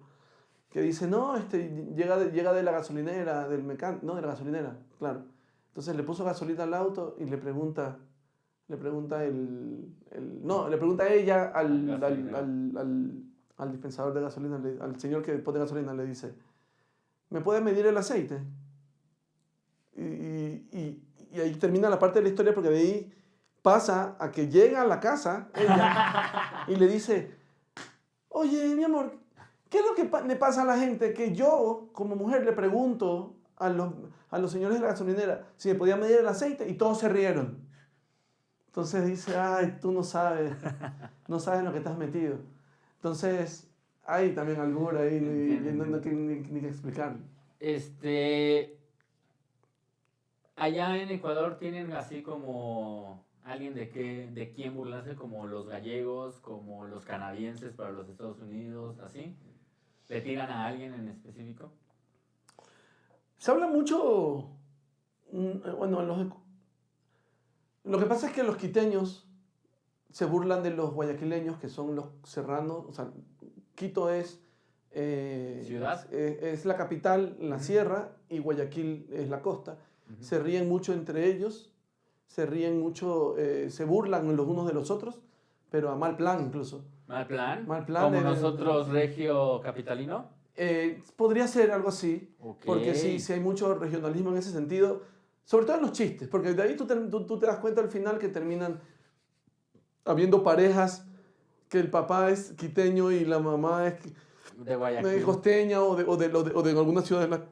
Que dice, no, llega de la gasolinera, del mecánico, no, de la gasolinera, claro. Entonces le puso gasolina al auto y le pregunta no, le pregunta ella al dispensador de gasolina, al señor que pone gasolina, le dice, ¿me puede medir el aceite? Y ahí termina la parte de la historia porque de ahí pasa a que llega a la casa ella y le dice, oye, mi amor, ¿qué es lo que le pasa a la gente? Que yo, como mujer, le pregunto a los señores de la gasolinera si me podían medir el aceite y todos se rieron. Entonces dice, ay, tú no sabes en lo que estás metido. Entonces, hay también albur ahí, no hay ni que explicarlo. Allá en Ecuador tienen así como alguien de quién burlarse, como los gallegos, como los canadienses para los Estados Unidos, así. ¿Le tiran a alguien en específico? Se habla mucho, bueno, lo que pasa es que los quiteños se burlan de los guayaquileños, que son los serranos. O sea, Quito es, ¿Ciudad? es la capital, la sierra, y Guayaquil es la costa. Uh-huh. Se ríen mucho entre ellos, se ríen mucho, se burlan los unos de los otros, pero a mal plan incluso. ¿Mal plan? Mal plan. ¿Como nosotros, regio capitalino? Podría ser algo así, Okay. porque sí hay mucho regionalismo en ese sentido, sobre todo en los chistes, porque de ahí tú te das cuenta al final que terminan habiendo parejas que el papá es quiteño y la mamá es de Guayaquil, costeña o de alguna ciudad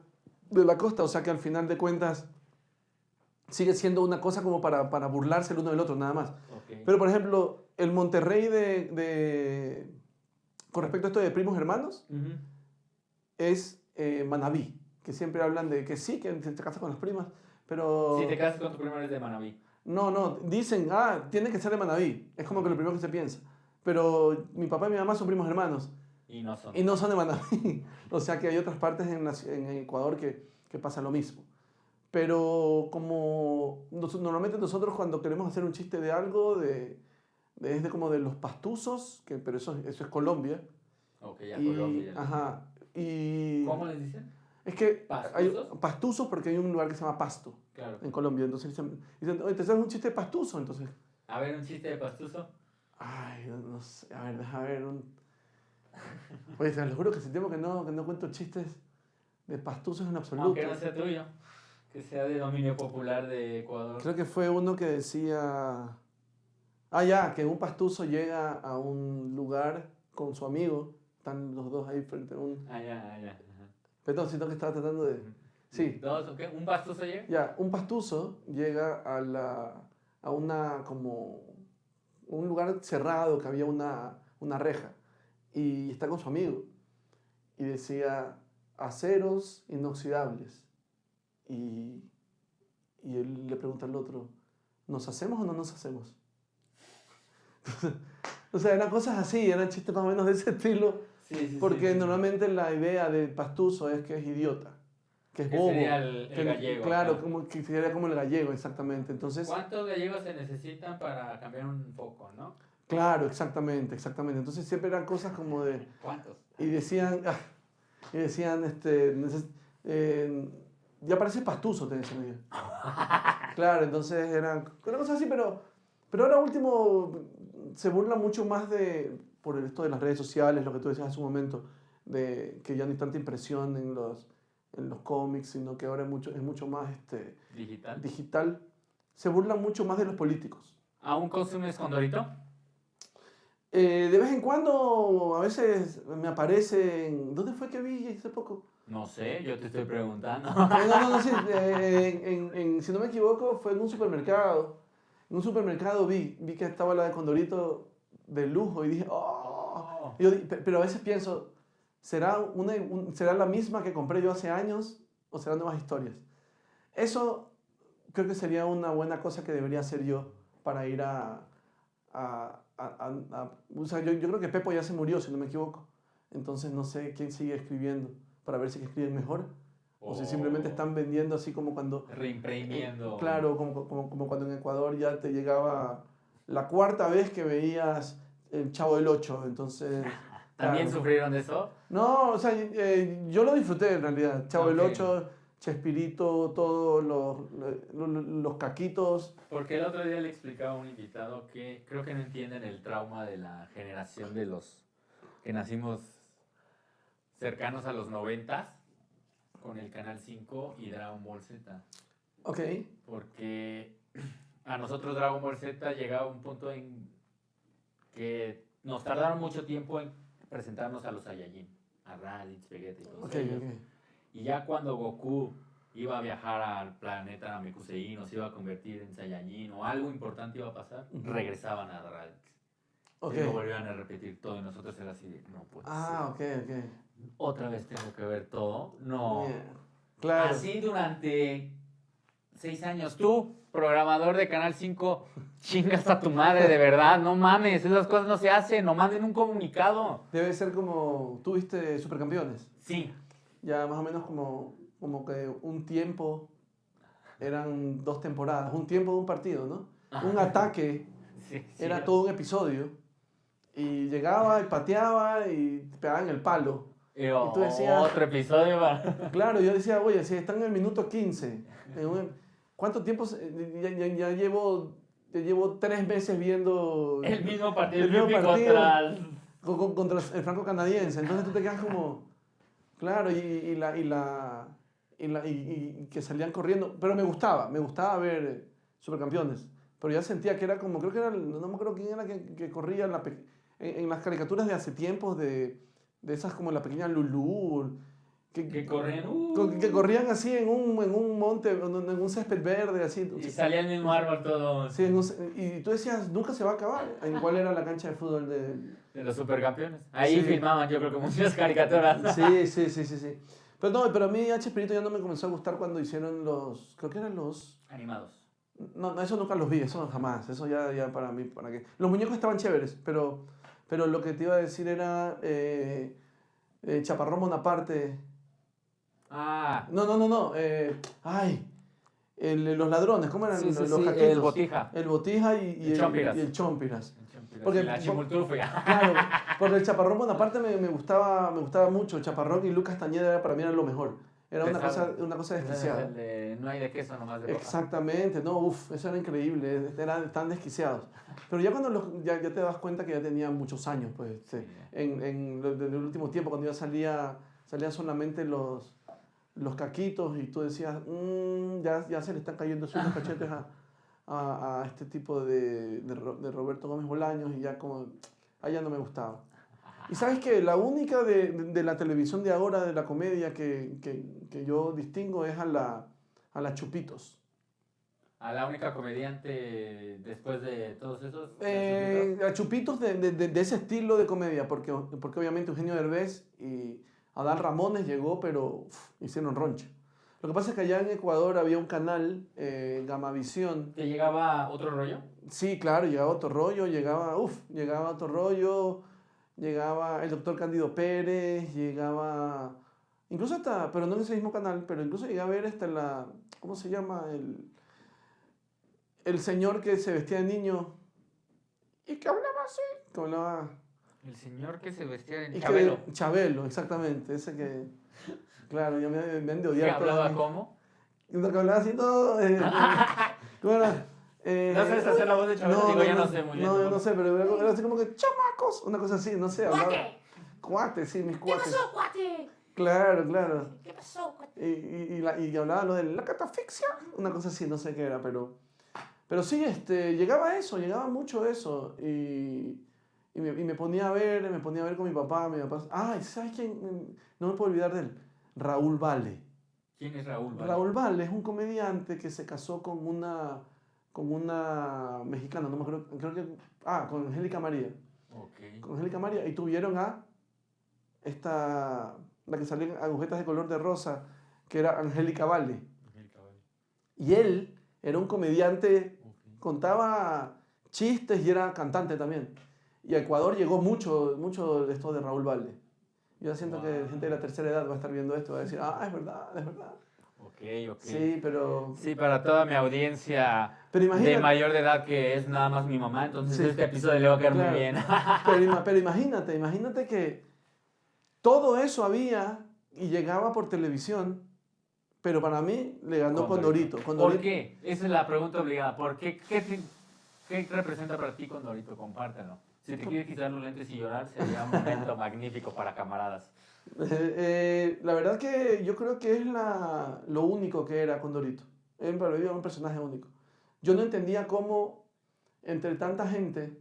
de la costa, o sea que al final de cuentas sigue siendo una cosa como para burlarse el uno del otro, nada más. Okay. Pero por ejemplo, el Monterrey con respecto a esto de primos hermanos, uh-huh, es Manabí, que siempre hablan de que sí, que te casas con las primas, pero... Si te casas con tu primo eres de Manabí. No, dicen, tiene que ser de Manabí, es como que lo primero que se piensa. Pero mi papá y mi mamá son primos hermanos. Y no son. Y no son de Manabí. O sea que hay otras partes en Ecuador que pasa lo mismo. Pero como normalmente nosotros cuando queremos hacer un chiste de algo, es como de los pastuzos, pero eso es Colombia. Ok, ya Colombia. Ajá. Y ¿Cómo les dicen? es que ¿Pastuzos? hay pastuzos porque hay un lugar que se llama Pasto, claro, en Colombia. Entonces dicen, oye, ¿te sabes un chiste de pastuzo? Entonces, a ver, un chiste de pastuzo. ay, no sé, a ver, déjame ver. Pues te lo juro que hace tiempo que no cuento chistes de pastuzos en absoluto. Aunque no sea tuyo, que sea de dominio popular de Ecuador. Creo que fue uno que decía, que un pastuzo llega a un lugar con su amigo, están los dos ahí frente a un... Ya. Perdón, siento que estaba tratando de... Sí. ¿Dos o qué? ¿Un pastuzo llega? Ya, un pastuzo llega a una como un lugar cerrado que había una reja y está con su amigo y decía aceros inoxidables y él le pregunta al otro, ¿nos hacemos o no nos hacemos? O sea, eran cosas así, eran chistes más o menos de ese estilo, Sí, porque normalmente la idea del pastuzo es que es idiota, que es bobo. Sería el gallego. Claro, que sería como el gallego, exactamente. Entonces, ¿cuántos gallegos se necesitan para cambiar un foco, no? claro, exactamente. Entonces siempre eran cosas como de... ¿Cuántos? Y decían, ya parece pastuzo, te decían ellos. Claro, entonces eran cosas así, pero ahora último se burla mucho más por esto de las redes sociales, lo que tú decías hace un momento, de que ya no hay tanta impresión en en los cómics, sino que ahora es mucho más Digital. Se burlan mucho más de los políticos. ¿Aún consumes Condorito? De vez en cuando, a veces me aparecen... ¿Dónde fue que vi hace poco? No sé, yo te estoy preguntando. Sí, si no me equivoco, fue en un supermercado. En un supermercado vi que estaba la de Condorito de lujo y dije, ¡oh! Pero a veces pienso, ¿será la misma que compré yo hace años o serán nuevas historias? Eso creo que sería una buena cosa que debería hacer yo para ir o sea, yo creo que Pepo ya se murió, si no me equivoco. Entonces no sé quién sigue escribiendo para ver si escriben mejor. O si simplemente están vendiendo así como cuando... Reimprimiendo. Claro, como cuando en Ecuador ya te llegaba la cuarta vez que veías El Chavo del Ocho, entonces... ¿También claro. sufrieron de eso? No, o sea, yo lo disfruté en realidad. Chavo del Ocho, Chespirito, todos los caquitos. Porque el otro día le explicaba a un invitado que creo que no entienden el trauma de la generación de los que nacimos cercanos a los 90s con el Canal 5 y Dragon Ball Z. Ok. Porque a nosotros Dragon Ball Z llegaba un punto en que nos tardaron mucho tiempo en presentarnos a los Saiyajin, a Raditz, Vegeta y todos ellos. Y ya cuando Goku iba a viajar al planeta Namekusei, nos iba a convertir en Saiyajin o algo importante iba a pasar, regresaban a Raditz. Y lo volvían a repetir todo y nosotros era así de, no puede ser. Ok. Otra vez tengo que ver todo. No. Claro. Así durante 6 años. Tú, programador de Canal 5, chingas a tu madre, de verdad. No mames, esas cosas no se hacen. No manden un comunicado. Debe ser como, ¿tú viste Supercampeones? Sí. Ya más o menos como que un tiempo, eran 2 temporadas, un tiempo de un partido, ¿no? Un ataque era todo un episodio. Y llegaba y pateaba y te pegaban el palo. Y tú decías, otro episodio. Claro, yo decía, oye, si están en el minuto 15, ¿cuánto tiempo? Ya llevo 3 meses viendo el mismo partido, contra el franco-canadiense. Entonces tú te quedas como, claro, y que salían corriendo. Pero me gustaba ver Supercampeones. Pero ya sentía que era como, creo que era, no me acuerdo quién era que corría en las caricaturas de hace tiempos de esas como la pequeña Lulú, que corrían así en un monte, en un césped verde, así. Y salía el mismo árbol todo. Sí, y tú decías, nunca se va a acabar. ¿En cuál era la cancha de fútbol de los Supercampeones? Ahí filmaban, yo creo que muchas caricaturas. Sí. Pero a mí Chespirito ya no me comenzó a gustar cuando hicieron creo que eran los... Animados. No, eso nunca los vi, eso jamás. Eso ya para mí, ¿para qué? Los muñecos estaban chéveres, pero lo que te iba a decir era Chaparrón Bonaparte. No. Los ladrones, ¿cómo eran los caquitos? El Botija. El Botija y el Chompiras. Porque la Chimultufe. Claro, porque el Chaparrón Bonaparte me gustaba mucho. Chaparrón y Lucas Tañeda para mí eran lo mejor. Era una cosa desquiciada. No hay de queso, nomás de ropa. Exactamente, no, eso era increíble, eran tan desquiciados. Pero ya cuando ya te das cuenta que ya tenían muchos años, pues, en el último tiempo, cuando ya salían solamente los caquitos y tú decías, ya se le están cayendo sus cachetes a este tipo de Roberto Gómez Bolaños y ya como, ya no me gustaba. Y sabes que la única de la televisión de ahora, de la comedia que yo distingo es a la Chupitos. ¿A la única comediante después de todos esos? A Chupitos de ese estilo de comedia, porque obviamente Eugenio Derbez y Adal Ramones llegó, pero hicieron roncha. Lo que pasa es que allá en Ecuador había un canal, Gamavisión. ¿Te llegaba otro rollo? Sí, claro, llegaba otro rollo, llegaba otro rollo. Llegaba el doctor Cándido Pérez, llegaba, incluso hasta, pero no en ese mismo canal, pero incluso llegué a ver hasta ¿cómo se llama? El señor que se vestía de niño y que hablaba así, El señor que se vestía de Chabelo. Chabelo, exactamente, ese que, claro, ya me han de odiar. ¿Que hablaba cómo? Que hablaba así todo, ¿cómo era? ¿No sabes hacer la voz de Chabelo? Yo no sé muy bien. No, yo no sé, pero era así como que chamacos, una cosa así, no sé. ¡Cuate! Sí, mis cuates. ¿Qué pasó, cuate? Claro. ¿Qué pasó, cuate? y hablaba lo de la catafixia, una cosa así, no sé qué era, pero sí, llegaba mucho eso, y me ponía a ver, con mi papá, ay, ¿sabes quién? No me puedo olvidar de él, Raúl Vale. ¿Quién es Raúl Vale? Raúl Vale es un comediante que se casó con una mexicana, no me acuerdo, con Angélica María. Okay. Con Angélica María, y tuvieron a la que salía en agujetas de color de rosa, que era Angélica Vale. Y él era un comediante, contaba chistes y era cantante también. Y a Ecuador llegó mucho de esto de Raúl Vale. Yo siento que gente de la tercera edad va a estar viendo esto y va a decir, es verdad, es verdad. Ok. Sí, pero... Sí, para toda mi audiencia de mayor de edad, que es nada más mi mamá, entonces este episodio le va a caer muy bien. Pero imagínate que todo eso había y llegaba por televisión, pero para mí le ganó Condorito. ¿Por qué? Esa es la pregunta obligada. ¿Por qué? ¿Qué representa para ti Condorito? Compártelo. Si te quieres quitar los lentes y llorar, sería un momento magnífico para camaradas. La verdad que yo creo que es lo único que era Condorito. Para mí era un personaje único. Yo no entendía cómo entre tanta gente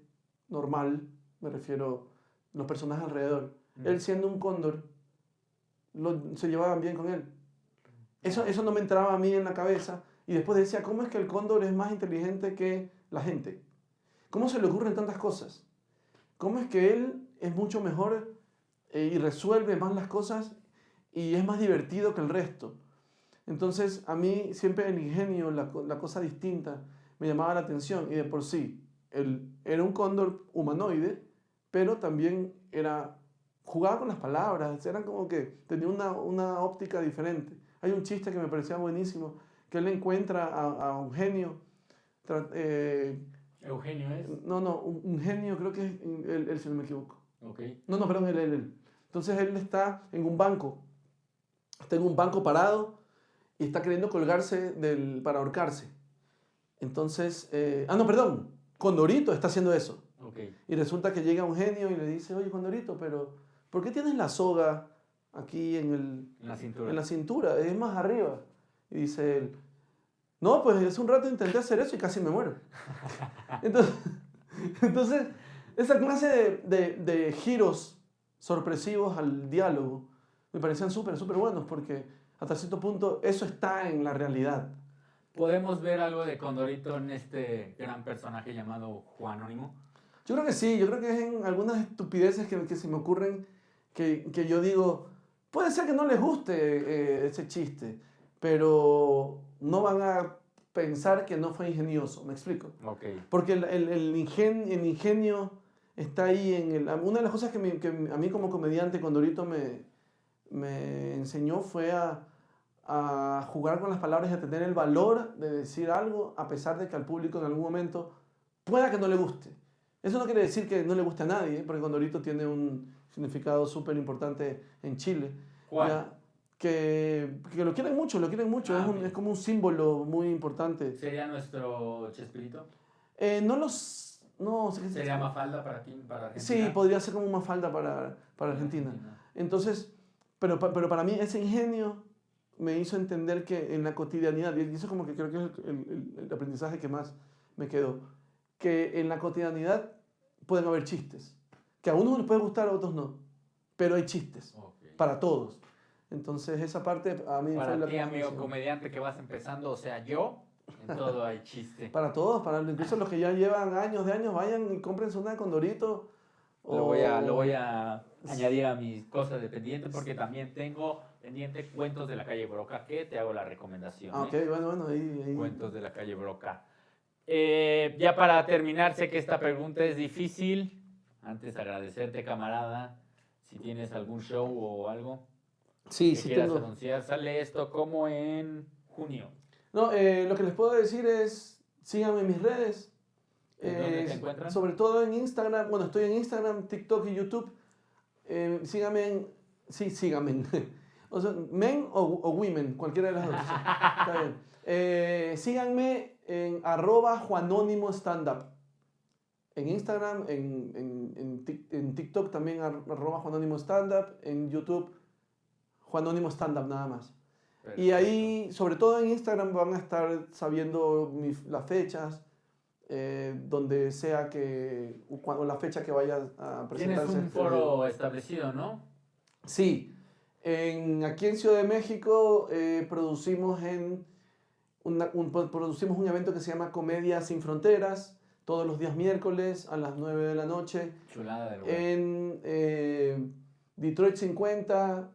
normal, me refiero los personajes alrededor, él siendo un cóndor, se llevaban bien con él. Eso no me entraba a mí en la cabeza. Y después decía, ¿cómo es que el cóndor es más inteligente que la gente? ¿Cómo se le ocurren tantas cosas? ¿Cómo es que él es mucho mejor y resuelve más las cosas y es más divertido que el resto? Entonces, a mí siempre el ingenio, la cosa distinta, me llamaba la atención. Y de por sí, él era un cóndor humanoide, pero también jugaba con las palabras, eran como que tenía una óptica diferente. Hay un chiste que me parecía buenísimo, que él encuentra a un genio. ¿Eugenio es? No, un genio, creo que es él, si no me equivoco. Okay. No, perdón, él. Entonces él está en un banco parado y está queriendo colgarse para ahorcarse. Entonces, no, perdón, Condorito está haciendo eso. Okay. Y resulta que llega un genio y le dice, oye, Condorito, pero ¿por qué tienes la soga aquí en la cintura? Es más arriba. Y dice él, no, pues hace un rato intenté hacer eso y casi me muero. Entonces esa clase de giros sorpresivos al diálogo me parecían súper buenos porque hasta cierto punto eso está en la realidad. ¿Podemos ver algo de Condorito en este gran personaje llamado Juanónimo? Yo creo que sí, yo creo que es en algunas estupideces que se me ocurren que yo digo, puede ser que no les guste ese chiste, pero no van a pensar que no fue ingenioso, ¿me explico? Okay. Porque el ingenio está ahí una de las cosas que a mí como comediante Condorito me enseñó fue a jugar con las palabras y a tener el valor de decir algo a pesar de que al público en algún momento pueda que no le guste. Eso no quiere decir que no le guste a nadie, porque Condorito tiene un significado súper importante en Chile. ¿Cuál? ¿Ya? Que lo quieren mucho, es como un símbolo muy importante. ¿Sería nuestro Chespirito? No, ¿Sería Mafalda para Argentina? Sí, podría ser como Mafalda para Argentina. Entonces, pero para mí ese ingenio me hizo entender que en la cotidianidad, y eso como que creo que es el aprendizaje que más me quedó, que en la cotidianidad pueden haber chistes, que a unos les puede gustar, a otros no, pero hay chistes para todos. Entonces esa parte a mí fue la que amigo comediante que vas empezando, o sea, yo, en todo hay chiste. Para todos, incluso los que ya llevan años vayan y cómprense una de Condorito. Lo voy a añadir a mis cosas de pendiente porque también tengo pendiente Cuentos de la Calle Broca, que te hago la recomendación. Ok, bueno, ahí. Cuentos de la Calle Broca. Ya para terminar, sé que esta pregunta es difícil. Antes agradecerte, camarada, si tienes algún show o algo que quieras tengo. anunciar. Sale esto como en junio. No, lo que les puedo decir es, síganme en mis redes. ¿Dónde te encuentran? Sobre todo en Instagram. Bueno, estoy en Instagram, TikTok y YouTube. Síganme o sea, men o women, cualquiera de las dos. Está bien. Síganme en @Juanónimo Stand-Up. En Instagram, en TikTok también @Juanónimo Stand-Up. En YouTube, Juanónimo Stand-Up nada más. Y ahí, sobre todo en Instagram, van a estar sabiendo las fechas, donde sea que, o la fecha que vaya a presentarse. Tienes un foro establecido, ¿no? Sí, aquí en Ciudad de México producimos producimos un evento que se llama Comedia Sin Fronteras, todos los días miércoles a las 9 de la noche. Chulada del lugar. En Detroit 50,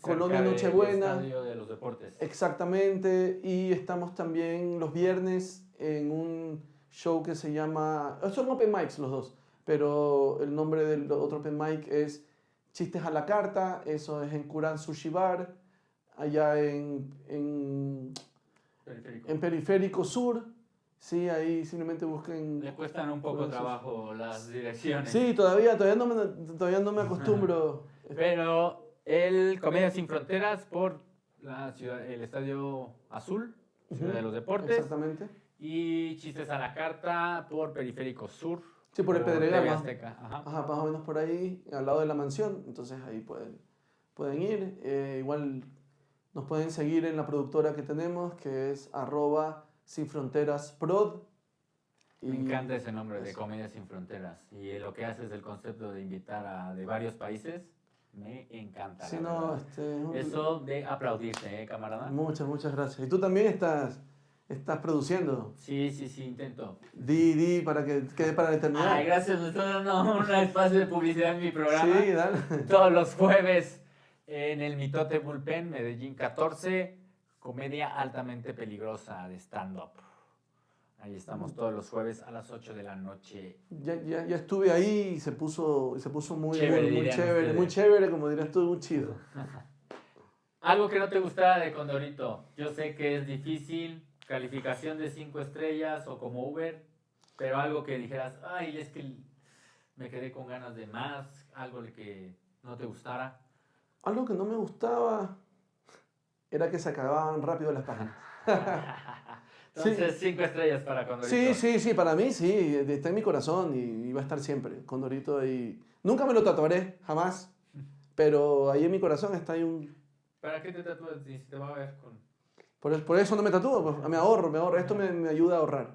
Colonia Cerca Nochebuena. del Estadio de los Deportes. Exactamente, y estamos también los viernes en un show que se llama, son open mics los dos, pero el nombre del otro open mic es Chistes a la Carta, eso es en Kuran Sushi Bar, allá en Periférico Sur. Sí, ahí simplemente busquen. Le cuestan un poco trabajo las direcciones. Sí, todavía no me acostumbro. Pero el Comedia Sin Fronteras por el Estadio Azul, Ciudad de los Deportes. Exactamente. Y Chistes a la Carta por Periférico Sur. Sí, por el Pedregal. TV Azteca. Ajá, más o menos por ahí, al lado de la mansión. Entonces ahí pueden ir. Igual nos pueden seguir en la productora que tenemos, que es @sinfronterasprod. Me encanta ese nombre de Comedia Sin Fronteras. Y lo que haces el concepto de invitar de varios países, me encanta. Sí, eso de aplaudirte, camarada. Muchas gracias. ¿Y tú también estás produciendo? Sí, intento. Di para que quede para la eternidad. Ay, gracias, me estás dando un espacio de publicidad en mi programa. Sí, dale. Todos los jueves en el Mitote Bullpen, Medellín 14, comedia altamente peligrosa de stand-up. Ahí estamos todos los jueves a las 8 de la noche. Ya estuve ahí y se puso muy Chévere, muy chévere, como dirás tú, muy chido. Algo que no te gustaba de Condorito. Yo sé que es difícil, calificación de 5 estrellas o como Uber, pero algo que dijeras, ay, es que me quedé con ganas de más, algo que no te gustara. Algo que no me gustaba era que se acababan rápido las páginas. Entonces, 5 estrellas para Condorito. Sí, para mí sí, está en mi corazón y va a estar siempre, Condorito ahí. Nunca me lo tatuaré, jamás, pero ahí en mi corazón está ahí un... ¿Para qué te tatúas si te va a ver con...? Por eso no me tatúo, pues, me ahorro, esto me ayuda a ahorrar.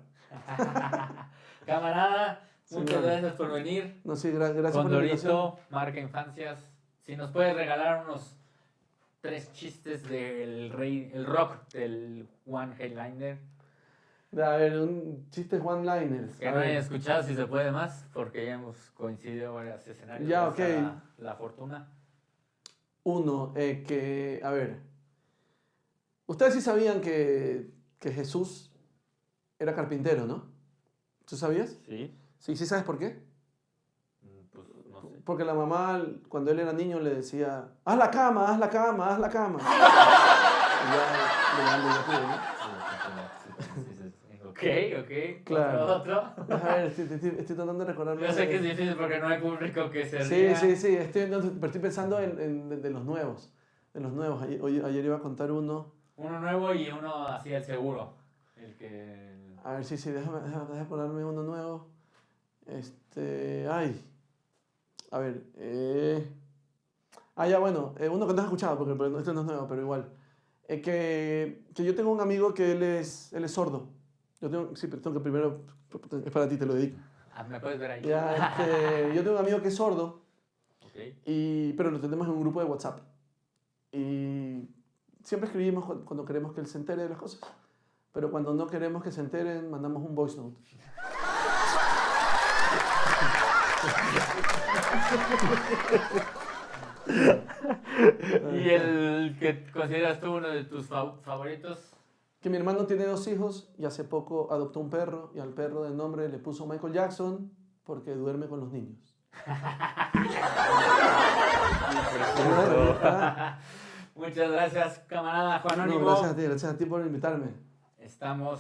Camarada, muchas gracias por venir. No, sí, gracias por la invitación. Condorito, marca Infancias, si nos puedes regalar unos 3 chistes del el rock del One Headliner. A ver, un chiste one-liners. Que no hayan escuchado, si se puede más, porque ya hemos coincidido en varios escenarios. Ya, ok. La fortuna. Uno, a ver, ustedes sí sabían que Jesús era carpintero, ¿no? ¿Tú sabías? Sí. Sí, ¿sabes por qué? Pues no sé. Porque la mamá, cuando él era niño, le decía, haz la cama, haz la cama, haz la cama. Y ya pudo, ¿no? Ok. Claro. Otro. A ver, estoy tratando de recordarlo. Yo sé que es difícil porque no hay público que se ría. Sí, estoy pensando de los nuevos. Ayer iba a contar uno. Uno nuevo y uno así el seguro. A ver, déjame ponerme uno nuevo. A ver. Ya, bueno, uno que no has escuchado, porque este no es nuevo, pero igual. Que yo tengo un amigo que él es sordo. Pero tengo que primero, es para ti, te lo dedico. Me puedes ver ahí. Ya, yo tengo un amigo que es sordo, Okay. pero lo tenemos en un grupo de WhatsApp. Y siempre escribimos cuando queremos que él se entere de las cosas. Pero cuando no queremos que se enteren, mandamos un voice note. ¿Y el que consideras tú uno de tus favoritos? Que mi hermano tiene 2 hijos y hace poco adoptó un perro y al perro de nombre le puso Michael Jackson porque duerme con los niños. Muchas gracias, camarada Juan Anónimo. Gracias a ti por invitarme.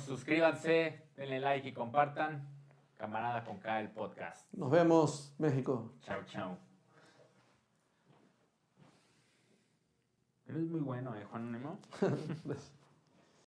Suscríbanse, denle like y compartan. Camarada con K, el podcast. Nos vemos, México. Chao. Eres muy bueno, Juan Anónimo.